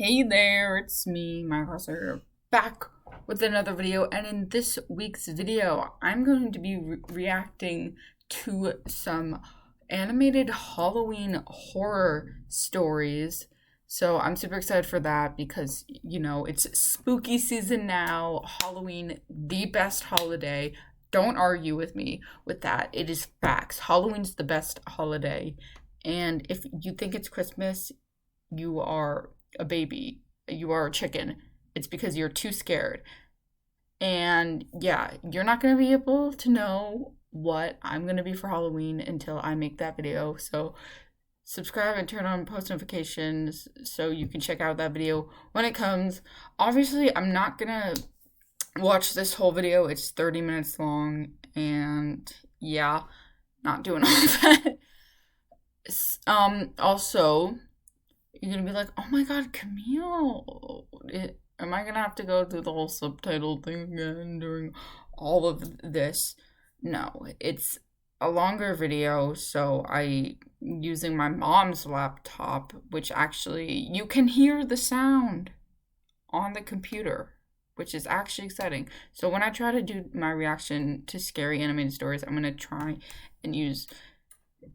Hey there, it's me, my Crosser, back with another video. And in this week's video, I'm going to be reacting to some animated Halloween horror stories. So I'm super excited for that because, it's spooky season now. Halloween, the best holiday. Don't argue with me with that. It is facts. Halloween's the best holiday. And if you think it's Christmas, you are a baby, you are a chicken. It's because you're too scared. And yeah, you're not going to be able to know what I'm going to be for Halloween until I make that video. So subscribe and turn on post notifications so you can check out that video when it comes. Obviously, I'm not going to watch this whole video. It's 30 minutes long and yeah, not doing all that. Also, you're gonna be like, oh my god, Camille, am I gonna have to go through the whole subtitle thing again during all of this? No, it's a longer video, so using my mom's laptop, which actually you can hear the sound on the computer, which is actually exciting. So when I try to do my reaction to scary animated stories, I'm gonna try and use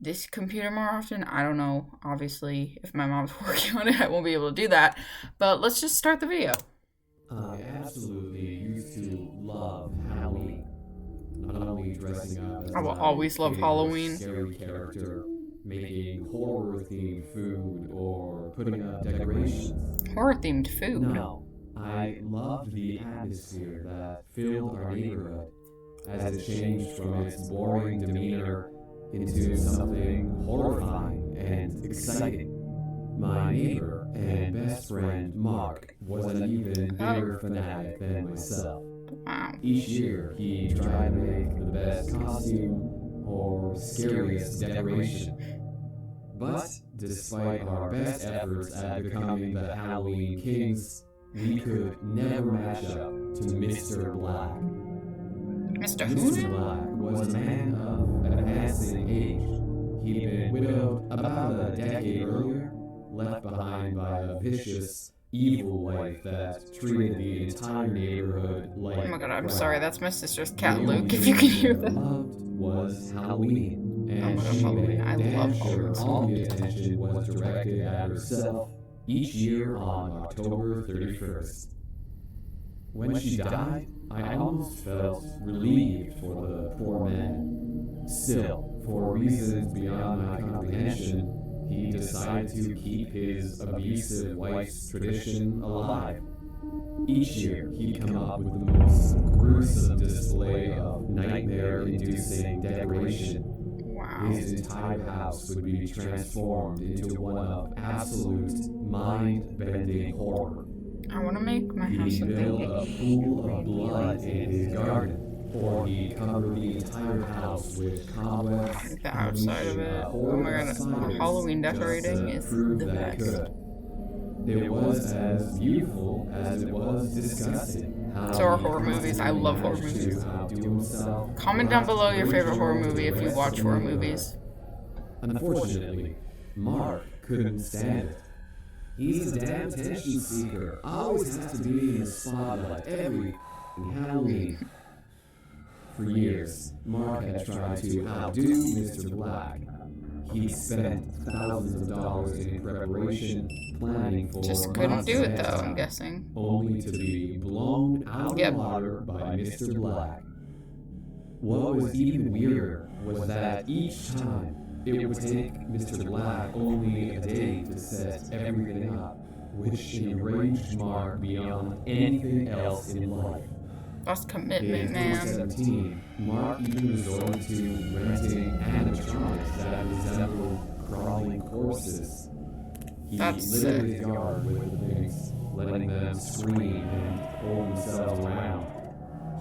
this computer more often. I don't know. Obviously, if my mom's working on it, I won't be able to do that. But let's just start the video. I absolutely used to love Halloween. Not only dressing up as I will always love Halloween. Scary character, making horror-themed food, or putting up decorations. Horror-themed food? No, I loved the atmosphere that filled our neighborhood as it changed from its boring demeanor into something horrifying and exciting. My neighbor and best friend, Mark, was an even bigger fanatic than myself. Wow. Each year, he tried to make the best costume or scariest decoration. But despite our best efforts at becoming the Halloween kings, we could never match up to Mr. Black. Mr. Mr. Black was a man of advancing age. He'd been widowed about a decade earlier, left behind by a vicious, evil wife that treated the entire neighborhood like oh my god, I'm crap. sorry, that's my sister's cat, Luke, if you can hear that. Loved was Halloween, and she Halloween. made I damn love sure Halloween. all the attention was directed at herself each year on October 31st. When she died, I almost felt relieved for the poor man. Still, for reasons beyond my comprehension, he decided to keep his abusive wife's tradition alive. Each year, he'd come up with the most gruesome display of nightmare-inducing decoration. Wow. His entire house would be transformed into one of absolute mind-bending horror. I want to make my house He'd a build thing. a pool of blood in his garden, or he'd cover the entire house with cobwebs. The outside of it. Oh my god, Halloween decorating is the best. It was as beautiful as it was disgusting. So are horror movies. I love horror movies. Comment down below your favorite horror movie if you watch horror movies. Unfortunately, Mark couldn't stand it. He's a damn attention seeker. Always has to be in the spotlight every Halloween. For years, Mark had tried to outdo Mr. Black. He spent thousands of dollars in preparation, planning for Just couldn't do it though, I'm guessing. only to be blown out of the water by Mr. Black. What was even weirder was that each time it would take Mr. Black only a day to set everything up, which enraged Mark beyond anything else in life. That's commitment, In man. 2017, Mark even resorted to renting animatronics that resembled crawling corpses. He That's littered sick. his yard with the things, letting them scream and pull themselves around.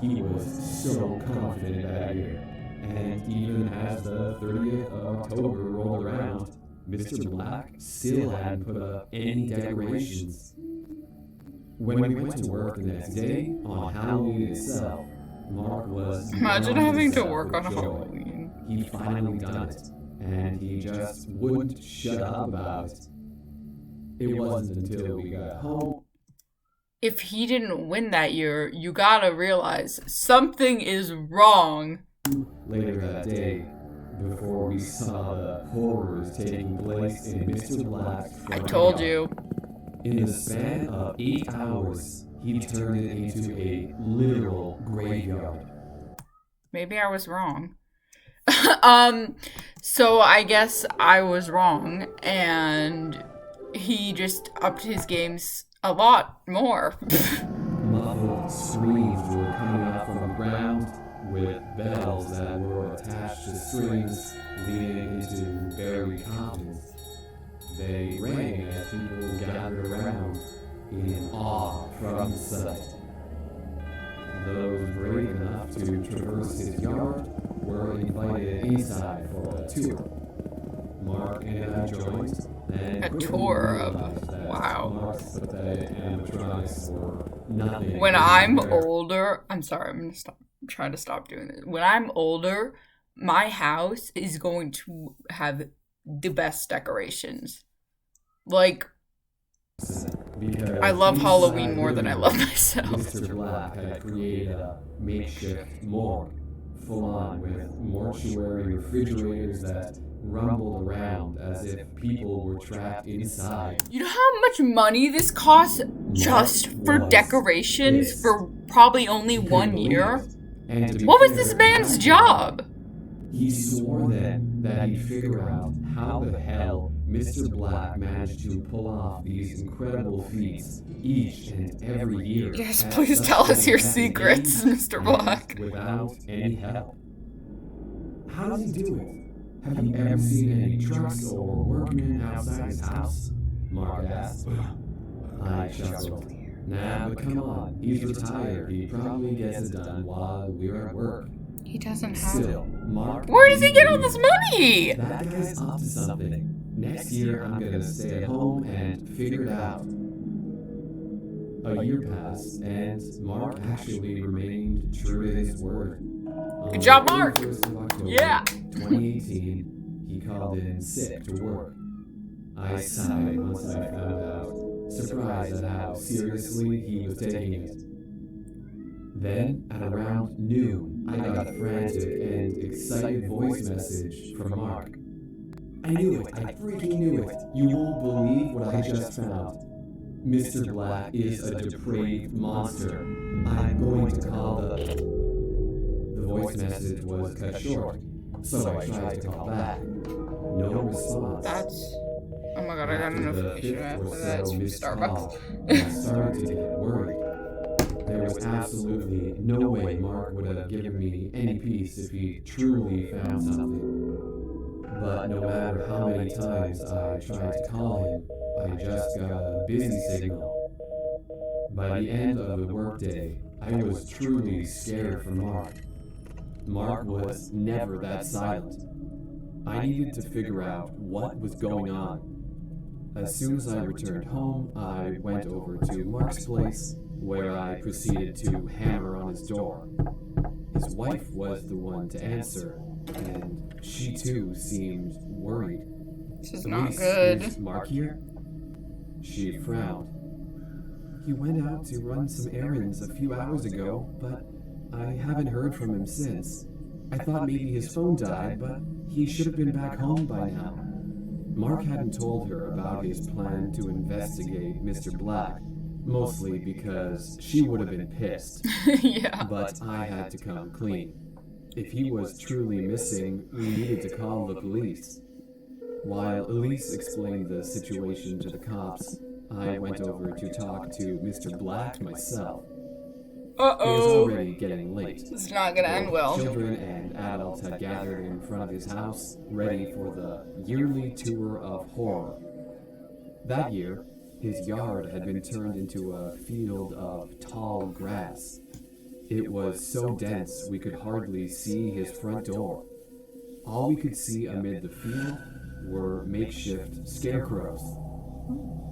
He was so confident that year. And even as the 30th of October rolled around, Mr. Black still hadn't put up any decorations. When we went to work the next day, on Halloween itself, Mark was... Imagine having to work on joy. Halloween. He'd finally done it, and he just wouldn't shut up about it. It wasn't until we got home. If he didn't win that year, you gotta realize something is wrong. Later that day, before we saw the horrors taking place in Mr. Black's I front told yard. you. In the span of 8 hours, he turned it into a literal graveyard. Maybe I was wrong. So I guess I was wrong, and he just upped his games a lot more. Muffled screams were coming out from the ground, with bells that were attached to strings leading into buried coffins. They rang as people gathered around in awe from the sight. Those brave enough to traverse his yard were invited inside for a tour. Mark and I joined, and A quickly tour of- realized that wow. Mark's pathetic animatronics were nothing. When I'm compared. older, I'm sorry, I'm gonna stop. I'm trying to stop doing this. When I'm older, my house is going to have the best decorations. Like, Because I love inside Halloween more the than I room, love myself. Mr. Black had created a makeshift morgue, full on with mortuary refrigerators that rumbled around as if people were trapped inside. You know how much money this costs just for was decorations pissed. for probably only He couldn't 1 believe year? it. And to be What was fair, this man's Black- job? He swore then that he'd figure out how the hell Mr. Black managed to pull off these incredible feats each and every year. Yes, at please such tell us your an advanced secrets, age Mr. and Black. Without any help. How does he do it? Have you ever seen any trucks or workmen outside his house? Mark asked. I chuckled. Nah, but come on. He's retired. He probably gets it done while we're at work. He doesn't have. Still, Mark. Where does he get all this money? That guy's up to something. Next year, I'm gonna stay at home and figure it out. A year passed, and Mark actually remained true to his word. On Good job, the Mark. 31st of October, Yeah. 2018, he called in sick to work. I sighed once I found out, surprised at how seriously he was taking it. Then, at around noon, I got a frantic and excited voice message from Mark. I knew it. I freaking knew it. You won't believe what I just found. Mr. Black is a depraved monster. I'm going to call the voice message was cut short, so I tried to call back. No response. That's. Oh my god, I got a After the notification fifth or after that. It's so from missed Starbucks. call, I started to get worried. There was absolutely no way Mark would have given me any peace if he truly found something. But no matter how many times I tried to call him, I just got a busy signal. By the end of the workday, I was truly scared for Mark. Mark was never that silent. I needed to figure out what was going on. As soon as I returned home, I went over to Mark's place, where I proceeded to hammer on his door. His wife was the one to answer, and she too seemed worried. This is not "Elise, good. is Mark here?" She frowned. "He went out to run some errands a few hours ago, but I haven't heard from him since. I thought maybe his phone died, but he should have been back home by now." Mark hadn't told her about his plan to investigate Mr. Black, mostly because she would have been pissed. Yeah. But I had to come clean. If he was truly missing, we needed to call the police. While Elise explained the situation to the cops, I went over to talk to Mr. Black myself. It was Uh-oh. already getting late. This is not gonna end well. Children and adults had gathered in front of his house, ready for the yearly tour of horror. That year, his yard had been turned into a field of tall grass. It was so dense we could hardly see his front door. All we could see amid the field were makeshift scarecrows.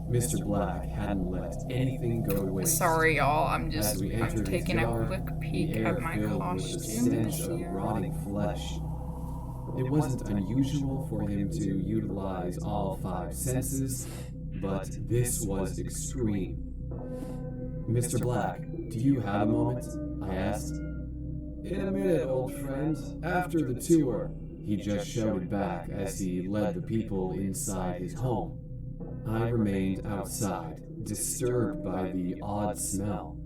Mr. Black hadn't let anything go to waste. Sorry, y'all. I'm As we entered his taking a yard, quick peek the air at my filled with the costume stench this of year. rotting flesh. It wasn't unusual for him to utilize all 5 senses, but this was extreme. Mr. Black, do you have a moment? I asked. In a minute, old friend, after the tour, he just shouted back as he led the people inside his home. I remained outside, disturbed by the odd smell.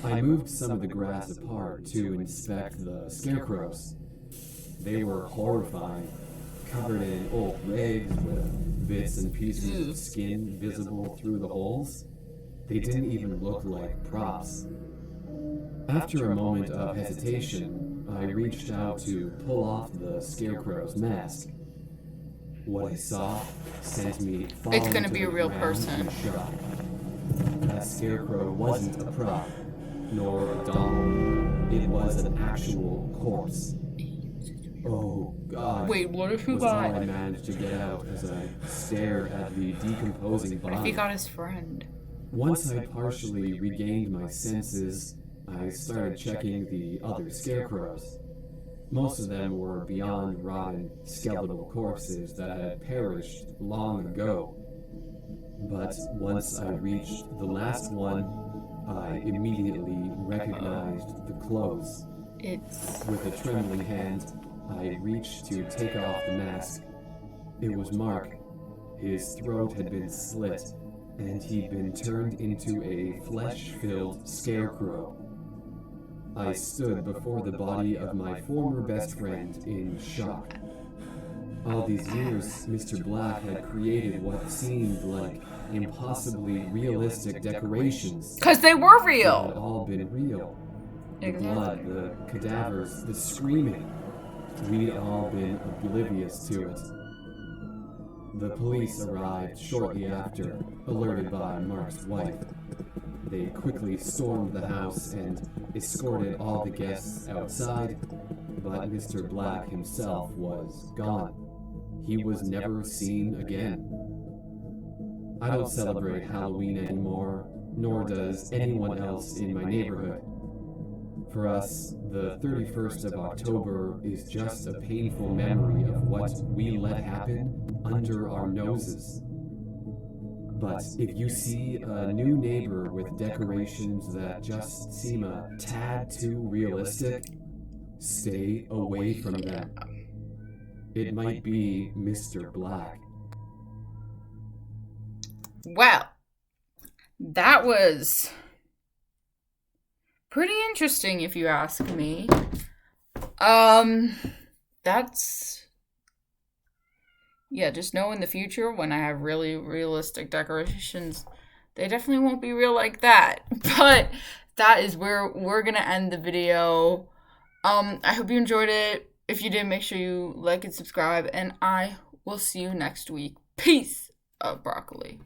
I moved some of the grass apart to inspect the scarecrows. They were horrifying, covered in old rags with bits and pieces of skin visible through the holes. They didn't even look like props. After a moment of hesitation, I reached out to pull off the scarecrow's mask. What I saw sent me falling It's gonna to be the a real ground person. in shock. That scarecrow wasn't a prop, nor a doll. It was an actual corpse. Oh, God. Wait, what if he was all got... I managed to get out as I stared at the decomposing What if body. he got his friend? Once I partially regained my senses, I started checking the other scarecrows. Most of them were beyond rotten, skeletal corpses that had perished long ago. But once I reached the last one, I immediately recognized the clothes. With a trembling hand, I reached to take off the mask. It was Mark. His throat had been slit, and he'd been turned into a flesh-filled scarecrow. I stood before the body of my former best friend in shock. All these years, Mr. Black had created what seemed like impossibly realistic decorations. Because they were They real! had all been real. The Exactly. blood, the cadavers, the screaming. We'd all been oblivious to it. The police arrived shortly after, alerted by Mark's wife. They quickly stormed the house and escorted all the guests outside, but Mr. Black himself was gone. He was never seen again. I don't celebrate Halloween anymore, nor does anyone else in my neighborhood. For us, the 31st of October is just a painful memory of what we let happen under our noses. But if you see a new neighbor with decorations that just seem a tad too realistic, stay away from them. It might be Mr. Black. Well, that was pretty interesting if you ask me. Just know in the future when I have really realistic decorations, they definitely won't be real like that. But that is where we're gonna end the video. I hope you enjoyed it. If you did, make sure you like and subscribe, and I will see you next week. Peace of broccoli.